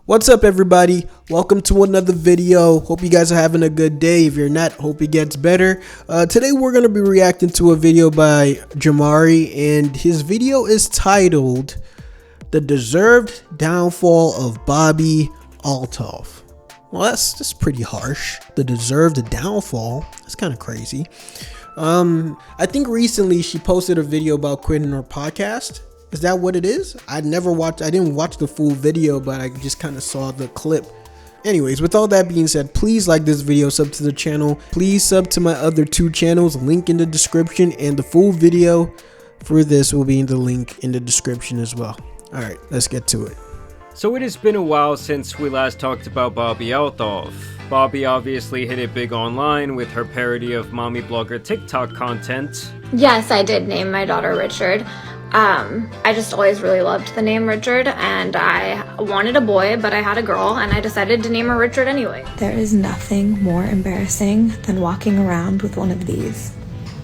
What's up, everybody? Welcome to another video. Hope you guys are having a good day. If you're not, hope it gets better. Today we're going to be reacting to a video by Jamari, and his video is titled The Deserved Downfall of Bobbi Althoff. Well, that's pretty harsh. The deserved downfall. That's kind of crazy. I think recently she posted a video about quitting her podcast. Is that what it is? I didn't watch the full video, but I just kind of saw the clip. Anyways, with all that being said, please like this video, sub to the channel. Please sub to my other two channels, link in the description, and the full video for this will be in the link in the description as well. All right, let's get to it. So it has been a while since we last talked about Bobbi Althoff. Bobbi obviously hit it big online with her parody of mommy blogger TikTok content. Yes, I did name my daughter Richard. I just always really loved the name Richard, and I wanted a boy, but I had a girl, and I decided to name her Richard anyway. There is nothing more embarrassing than walking around with one of these.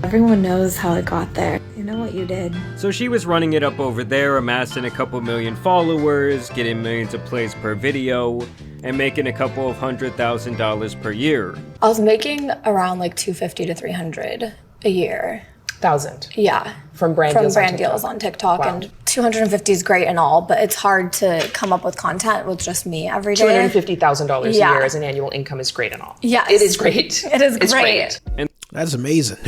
Everyone knows how it got there. You know what you did. So she was running it up over there, amassing a couple million followers, getting millions of plays per video, and making a couple of $100,000 per year. I was making around like $250 to $300 a year. Thousand. Yeah. From brand deals on TikTok. Wow. And 250 is great and all, but it's hard to come up with content with just me every day. $250,000 a year as an annual income is great and all. Yes. It is great. It is great. And That's amazing.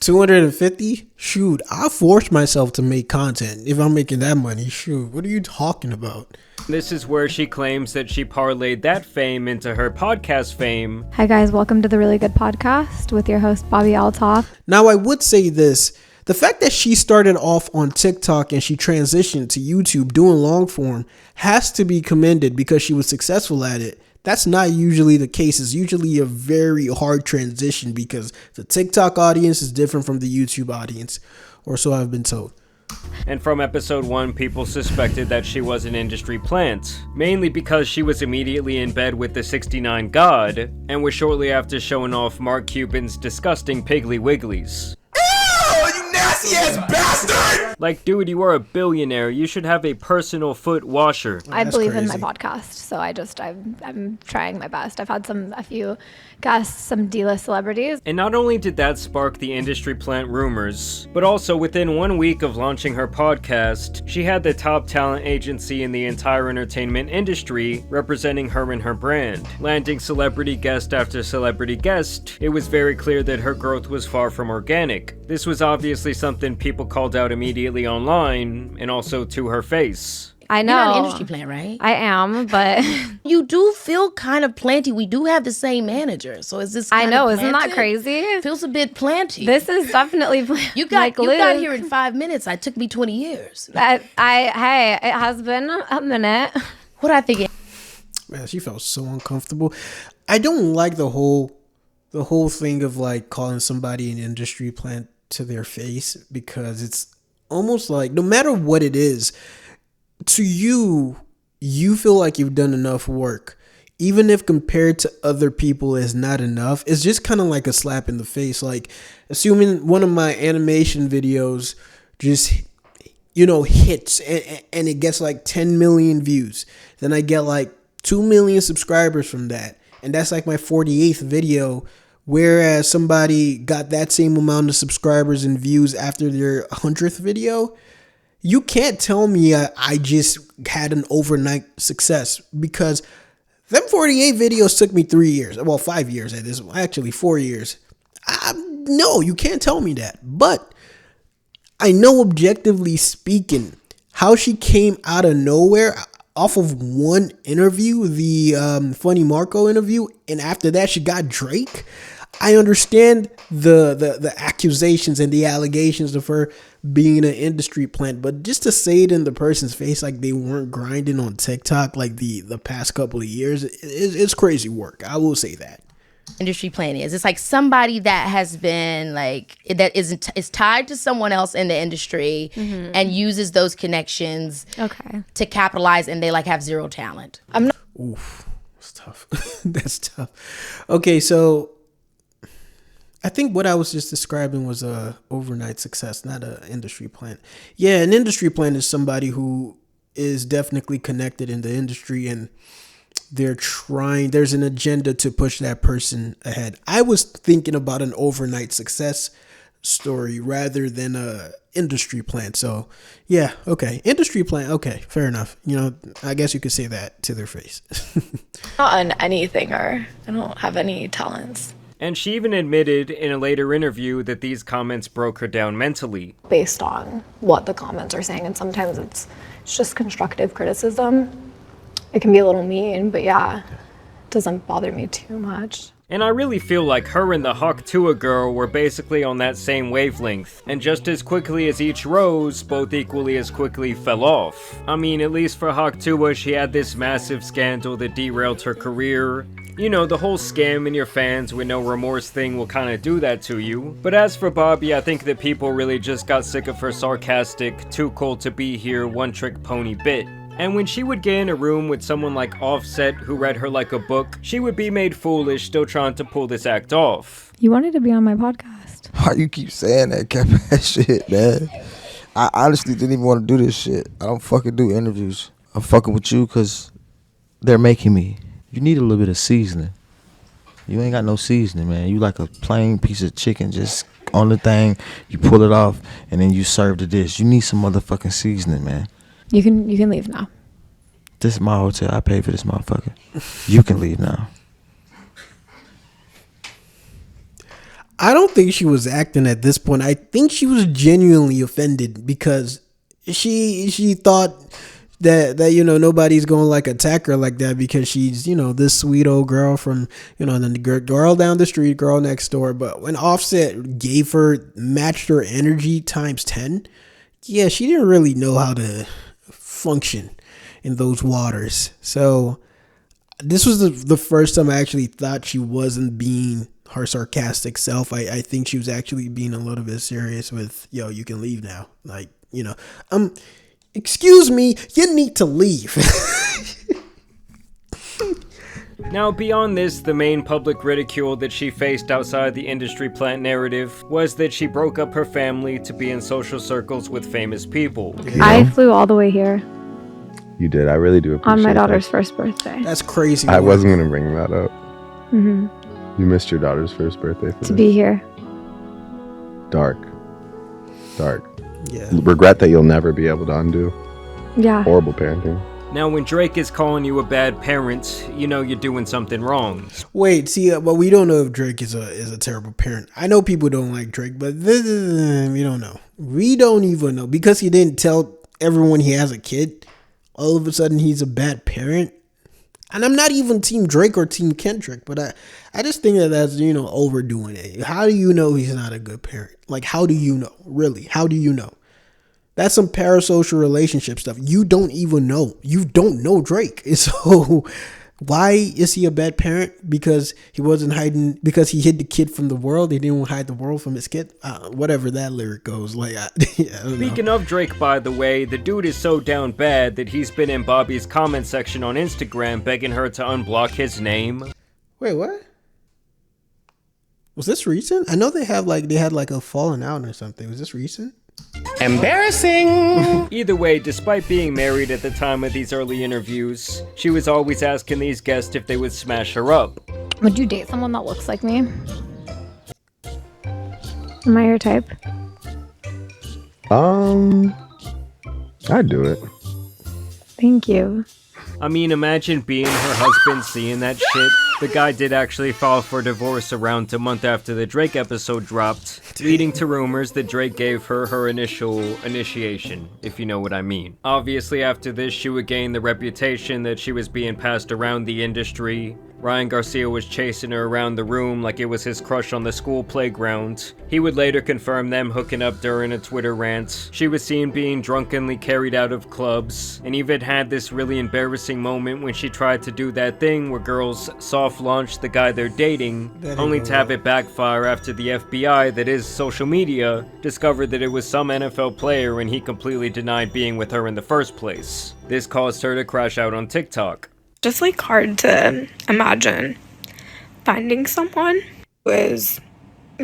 250? Shoot, I force myself to make content if I'm making that money. Shoot, what are you talking about? this is where she claims that she parlayed that fame into her podcast fame. Hi guys, welcome to the Really Good Podcast with your host Bobbi Althoff. Now, I would say this. The fact that she started off on TikTok and she transitioned to YouTube doing long form has to be commended because she was successful at it. That's not usually the case. It's usually a very hard transition because the TikTok audience is different from the YouTube audience, or so I've been told. And from episode 1, people suspected that she was an industry plant, mainly because she was immediately in bed with the 69 God, and was shortly after showing off Mark Cuban's disgusting Piggly Wigglies. Nasty ass bastard! Like, dude, you are a billionaire. You should have a personal foot washer. I That's believe in crazy. my podcast, so I'm trying my best. I've had a few guests, some D-list celebrities. And not only did that spark the industry plant rumors, but also within 1 week of launching her podcast, she had the top talent agency in the entire entertainment industry representing her and her brand. Landing celebrity guest after celebrity guest, it was very clear that her growth was far from organic. This was obviously something people called out immediately online, and also to her face. I know. You're not an industry plant, right? I am, but You do feel kind of planty. We do have the same manager, so is this I kind know, of isn't that planted? crazy? Feels a bit planty. This is definitely you got Luke. here in 5 minutes. It took me 20 years. Hey, it has been a minute. What I think? Man, she felt so uncomfortable. I don't like the whole thing of like calling somebody an industry plant to their face, because it's almost like no matter what it is, to you feel like you've done enough work, even if compared to other people is not enough. It's just kind of like a slap in the face. Like, assuming one of my animation videos just hits and it gets like 10 million views, then I get like 2 million subscribers from that, and that's like my 48th video. Whereas somebody got that same amount of subscribers and views after their 100th video, you can't tell me I just had an overnight success, because them 48 videos took me 3 years. Well, 5 years at this. Actually, 4 years. No, you can't tell me that. But I know, objectively speaking, how she came out of nowhere off of one interview, the Funny Marco interview, and after that she got Drake. I understand the accusations and the allegations of her being an industry plant, but just to say it in the person's face like they weren't grinding on TikTok like the past couple of years, it's crazy work. I will say that. Industry plant is. It's like somebody that has been like that is tied to someone else in the industry and uses those connections to capitalize, and they like have zero talent. Oof, that's tough. That's tough. Okay, so I think what I was just describing was a overnight success, not an industry plant. Yeah, an industry plant is somebody who is definitely connected in the industry, and there's an agenda to push that person ahead. I was thinking about an overnight success story rather than a industry plant. So yeah, okay. Industry plant, okay, fair enough. I guess you could say that to their face. Not on anything, or I don't have any talents. And she even admitted in a later interview that these comments broke her down mentally. Based on what the comments are saying, and sometimes it's just constructive criticism. It can be a little mean, but yeah, it doesn't bother me too much. And I really feel like her and the Hawk Tuah girl were basically on that same wavelength, and just as quickly as each rose, both equally as quickly fell off. I mean, at least for Hawk Tuah, she had this massive scandal that derailed her career. The whole scam in your fans with no remorse thing will kind of do that to you. But as for Bobbi, I think that people really just got sick of her sarcastic, too cold to be here, one-trick pony bit. And when she would get in a room with someone like Offset who read her like a book, she would be made foolish still trying to pull this act off. You wanted to be on my podcast. Why you keep saying that cat shit, man? I honestly didn't even want to do this shit. I don't fucking do interviews. I'm fucking with you because they're making me. You need a little bit of seasoning. You ain't got no seasoning, man. You like a plain piece of chicken just on the thing. You pull it off and then you serve the dish. You need some motherfucking seasoning, man. You can leave now. This is my hotel. I paid for this motherfucker. You can leave now. I don't think she was acting at this point. I think she was genuinely offended because she thought that nobody's going to like attack her like that because she's this sweet old girl from the girl down the street, girl next door. But when Offset matched her energy times 10, yeah, she didn't really know how to function in those waters. So this was the first time I actually thought she wasn't being her sarcastic self. I think she was actually being a little bit serious with, you can leave now. Like, excuse me, you need to leave. Now, beyond this, the main public ridicule that she faced outside the industry plant narrative was that she broke up her family to be in social circles with famous people. I flew all the way here. You did. I really do appreciate on my that. daughter's first birthday. That's crazy. I wasn't going to bring that up. Mm-hmm. You missed your daughter's first birthday for to be here. Dark. Yeah. Regret that you'll never be able to undo. Yeah. Horrible parenting. Now, when Drake is calling you a bad parent, you're doing something wrong. Wait, see, but we don't know if Drake is a terrible parent. I know people don't like Drake, but we don't know. We don't even know because he didn't tell everyone he has a kid. All of a sudden, he's a bad parent. And I'm not even Team Drake or Team Kendrick, but I just think that's overdoing it. How do you know he's not a good parent? Like, how do you know? Really, how do you know? That's some parasocial relationship stuff. You don't even know. You don't know Drake. So why is he a bad parent? Because he wasn't hiding, because he hid the kid from the world. He didn't hide the world from his kid. Whatever that lyric goes. Like, I don't Speaking know. of Drake, by the way, the dude is so down bad that he's been in Bobbi's comment section on Instagram begging her to unblock his name. Wait, what? Was this recent? I know they had a falling out or something. Was this recent? Embarrassing! Either way, despite being married at the time of these early interviews, she was always asking these guests if they would smash her up. Would you date someone that looks like me? Am I your type? I'd do it. Thank you. I mean, imagine being her husband seeing that shit. The guy did actually file for divorce around a month after the Drake episode dropped, leading to rumors that Drake gave her initial initiation, if you know what I mean. Obviously, after this, she would gain the reputation that she was being passed around the industry. Ryan Garcia was chasing her around the room like it was his crush on the school playground. He would later confirm them hooking up during a Twitter rant. She was seen being drunkenly carried out of clubs, and even had this really embarrassing moment when she tried to do that thing where girls soft launch the guy they're dating, only to have it backfire after the FBI, that is social media, discovered that it was some NFL player and he completely denied being with her in the first place. This caused her to crash out on TikTok. Just like hard to imagine finding someone who is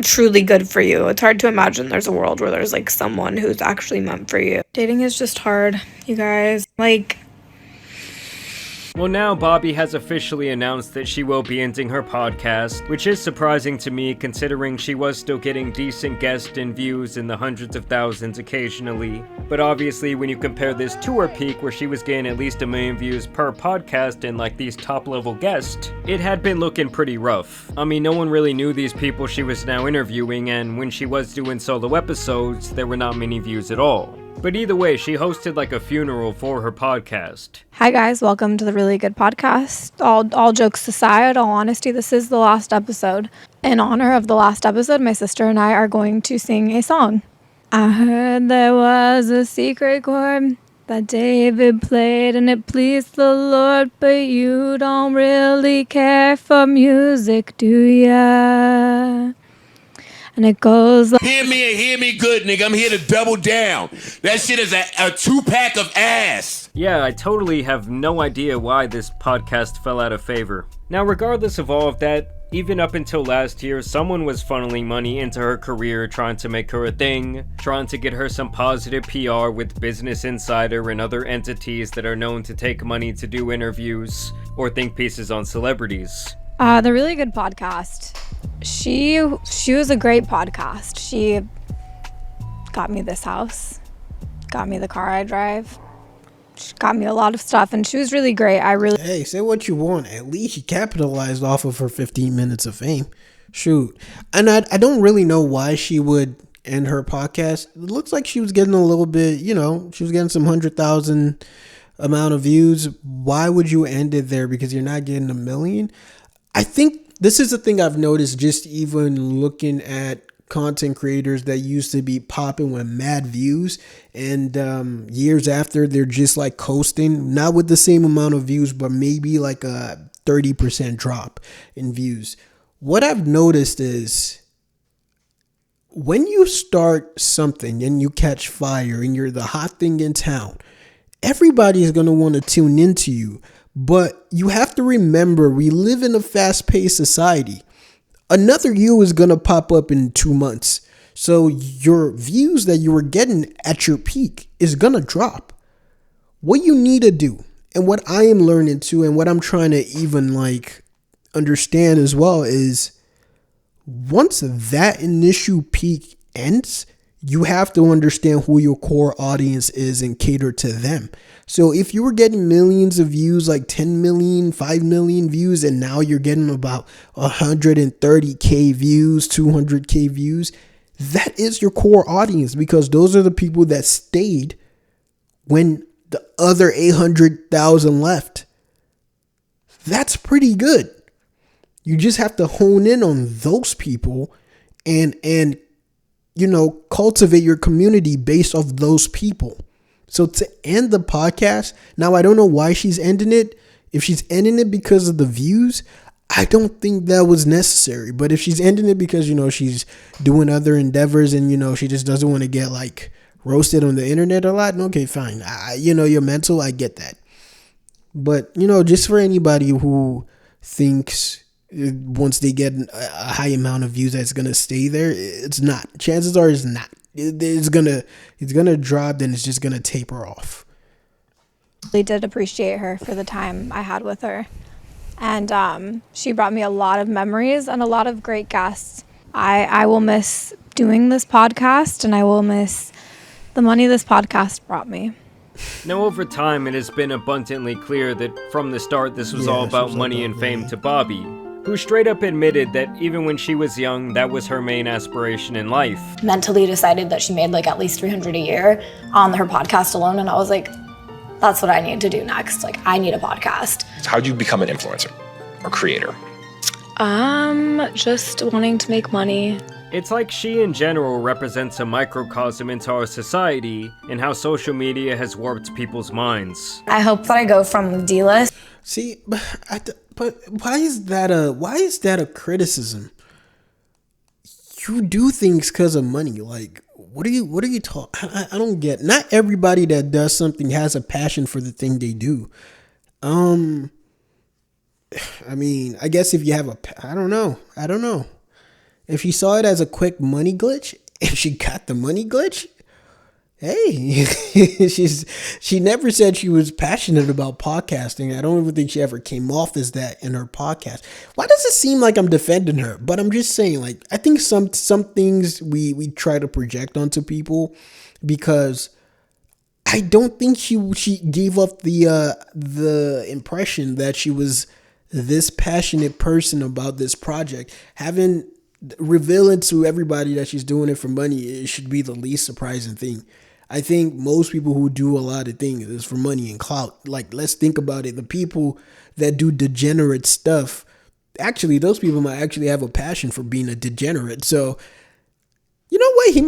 truly good for you. It's hard to imagine there's a world where there's like someone who's actually meant for you. Dating is just hard, you guys. Like, well, now Bobbi has officially announced that she will be ending her podcast, which is surprising to me considering she was still getting decent guests and views in the hundreds of thousands occasionally. But obviously, when you compare this to her peak where she was getting at least 1 million views per podcast and like these top level guests, it had been looking pretty rough. I mean, no one really knew these people she was now interviewing, and when she was doing solo episodes, there were not many views at all. But either way, she hosted like a funeral for her podcast. Hi guys, welcome to the Really Good Podcast. All jokes aside, all honesty, this is the last episode. In honor of the last episode, my sister and I are going to sing a song. I heard there was a secret chord that David played and it pleased the Lord, but you don't really care for music, do ya? And it goes like, hear me and hear me good, nigga. I'm here to double down. That shit is a 2-pack of ass. Yeah, I totally have no idea why this podcast fell out of favor. Now, regardless of all of that, even up until last year, someone was funneling money into her career, trying to make her a thing, trying to get her some positive PR with Business Insider and other entities that are known to take money to do interviews or think pieces on celebrities. The Really Good Podcast. She was a great podcast. She got me this house, got me the car I drive. She got me a lot of stuff, and she was really great. Hey, say what you want. At least she capitalized off of her 15 minutes of fame. Shoot. And I don't really know why she would end her podcast. It looks like she was getting a little bit, she was getting some 100,000 amount of views. Why would you end it there? Because you're not getting 1 million? I think this is the thing I've noticed just even looking at content creators that used to be popping with mad views, and years after they're just like coasting, not with the same amount of views, but maybe like a 30% drop in views. What I've noticed is when you start something and you catch fire and you're the hot thing in town, everybody is going to want to tune into you. But you have to remember, we live in a fast-paced society. Another you is going to pop up in 2 months. So your views that you were getting at your peak is going to drop. What you need to do, and what I am learning too, and what I'm trying to even like understand as well, is once that initial peak ends, you have to understand who your core audience is and cater to them. So if you were getting millions of views, like 10 million, 5 million views, and now you're getting about 130K views, 200K views, that is your core audience, because those are the people that stayed when the other 800,000 left. That's pretty good. You just have to hone in on those people and cultivate your community based off those people. So to end the podcast, now I don't know why she's ending it. If she's ending it because of the views, I don't think that was necessary. But if she's ending it because, she's doing other endeavors and, she just doesn't want to get like roasted on the internet a lot, okay, fine. You're mental, I get that. But, just for anybody who thinks once they get a high amount of views that's gonna stay there, it's not. Chances are it's not. It's gonna drop, then it's just gonna taper off. I did appreciate her for the time I had with her, and she brought me a lot of memories and a lot of great guests. I will miss doing this podcast, and I will miss the money this podcast brought me. Now, over time, it has been abundantly clear that from the start this was all about money and fame to Bobbi, who straight up admitted that even when she was young, that was her main aspiration in life. Mentally decided that she made like at least $300 a year on her podcast alone, and I was like, that's what I need to do next. Like, I need a podcast. How'd you become an influencer or creator? Just wanting to make money. It's like she in general represents a microcosm into our society and how social media has warped people's minds. I hope that I go from D-list. See, but why is that a criticism? You do things because of money. Like, what are you talking? I don't get. Not everybody that does something has a passion for the thing they do. I mean, I guess if you have I don't know. If she saw it as a quick money glitch, if she got the money glitch, hey, she never said she was passionate about podcasting. I don't even think she ever came off as that in her podcast. Why does it seem like I'm defending her? But I'm just saying, like, I think some things we try to project onto people, because I don't think she gave up the impression that she was this passionate person about this project. Having revealing to everybody that she's doing it for money, it should be the least surprising thing. I think most people who do a lot of things is for money and clout. Like, let's think about it. The people that do degenerate stuff, actually, those people might actually have a passion for being a degenerate. So, you know what? He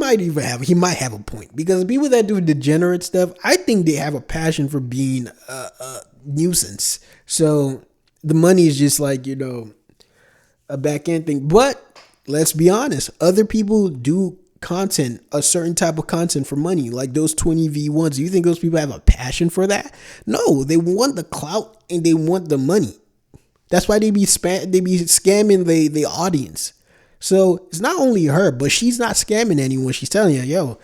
might have a point, because the people that do degenerate stuff, I think they have a passion for being a nuisance. So the money is just like, a back end thing. But let's be honest, other people do content, a certain type of content, for money, like those 20v1s. Do you think those people have a passion for that? No, they want the clout and they want the money. That's why they be scamming the audience. So it's not only her, but she's not scamming anyone. She's telling you, yo,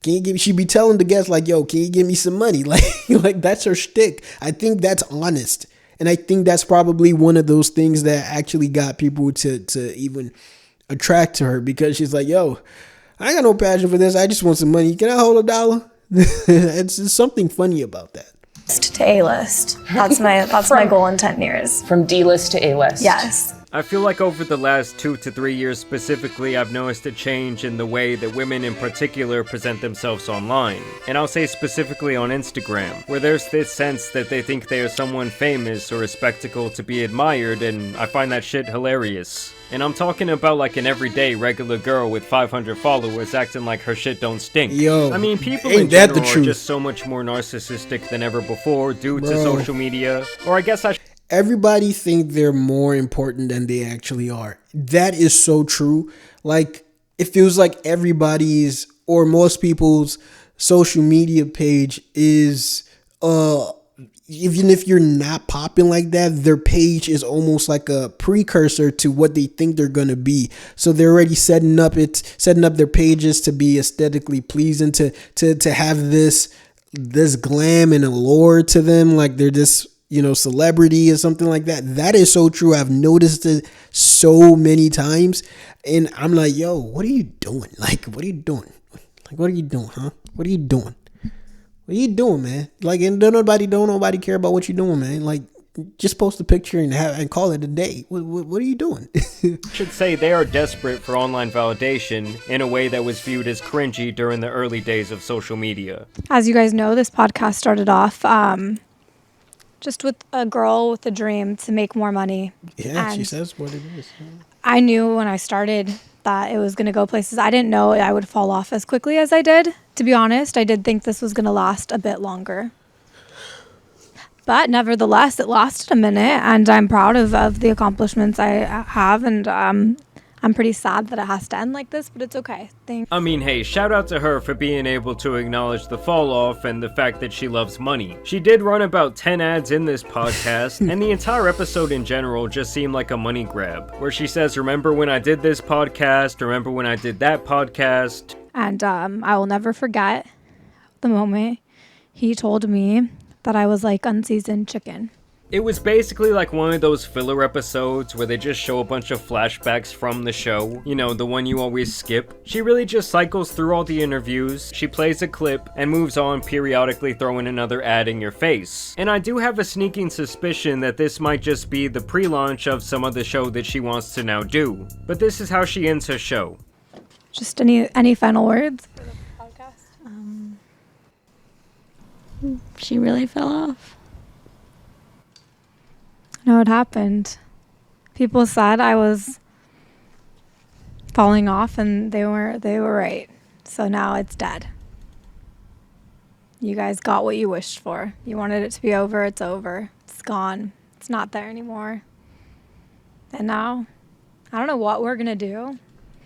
can you give me, she be telling the guests like, yo, can you give me some money? Like that's her shtick. I think that's honest. And I think that's probably one of those things that actually got people to even attract to her, because she's like, yo, I ain't got no passion for this. I just want some money. Can I hold $1? It's something funny about that. To A-list. That's my goal in 10 years. From D-list to A-list. Yes. I feel like over the last 2 to 3 years specifically, I've noticed a change in the way that women in particular present themselves online. And I'll say specifically on Instagram, where there's this sense that they think they are someone famous or a spectacle to be admired, and I find that shit hilarious. And I'm talking about like an everyday regular girl with 500 followers acting like her shit don't stink. Yo, I mean, people in general are just so much more narcissistic than ever before due to social media. Or I guess everybody think they're more important than they actually are. That is so true. Like, it feels like everybody's or most people's social media page is even if you're not popping like that, their page is almost like a precursor to what they think they're gonna be. So they're already setting up their pages to be aesthetically pleasing, to have this glam and allure to them, like they're this celebrity or something like that. That is so true. I've noticed it so many times, and I'm like, yo, what are you doing? Like, what are you doing? Like, what are you doing, huh? What are you doing? What are you doing, man? Like, and don't nobody care about what you're doing, man. Like, just post a picture and call it a day. What are you doing? I should say they are desperate for online validation in a way that was viewed as cringy during the early days of social media. As you guys know, this podcast started off just with a girl with a dream to make more money. Yeah, and she says what it is. I knew when I started that it was going to go places. I didn't know I would fall off as quickly as I did, to be honest. I did think this was going to last a bit longer. But nevertheless, it lasted a minute, and I'm proud of the accomplishments I have, and I'm pretty sad that it has to end like this, but it's okay. I mean, hey, shout out to her for being able to acknowledge the fall off and the fact that she loves money. She did run about 10 ads in this podcast, and the entire episode in general just seemed like a money grab, where she says, remember when I did this podcast, remember when I did that podcast. And I will never forget the moment he told me that I was like unseasoned chicken. It was basically like one of those filler episodes where they just show a bunch of flashbacks from the show. You know, the one you always skip. She really just cycles through all the interviews, she plays a clip, and moves on, periodically throwing another ad in your face. And I do have a sneaking suspicion that this might just be the pre-launch of some other show that she wants to now do. But this is how she ends her show. Just any final words for the podcast? She really fell off. No, it happened. People said I was falling off, and they were right. So now it's dead. You guys got what you wished for. You wanted it to be over, it's over. It's gone. It's not there anymore. And now, I don't know what we're gonna do.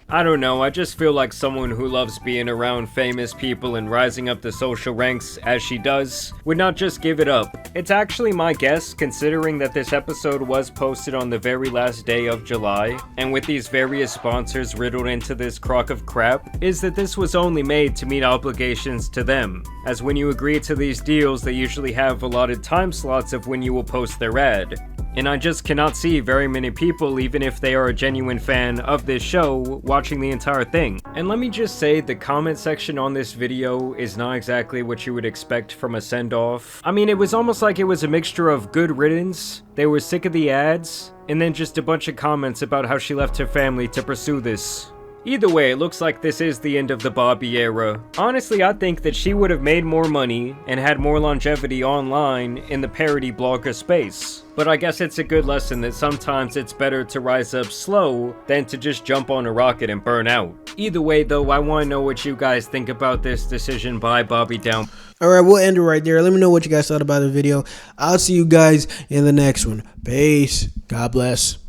I don't know, I just feel like someone who loves being around famous people and rising up the social ranks as she does would not just give it up. It's actually my guess, considering that this episode was posted on the very last day of July, and with these various sponsors riddled into this crock of crap, is that this was only made to meet obligations to them, as when you agree to these deals they usually have allotted time slots of when you will post their ad. And I just cannot see very many people, even if they are a genuine fan of this show, watching the entire thing. And let me just say, the comment section on this video is not exactly what you would expect from a send-off. I mean, it was almost like it was a mixture of good riddance, they were sick of the ads, and then just a bunch of comments about how she left her family to pursue this. Either way, it looks like this is the end of the Bobbi era. Honestly, I think that she would have made more money and had more longevity online in the parody blogger space. But I guess it's a good lesson that sometimes it's better to rise up slow than to just jump on a rocket and burn out. Either way though, I want to know what you guys think about this decision by Bobbi Down. Alright, we'll end it right there. Let me know what you guys thought about the video. I'll see you guys in the next one. Peace. God bless.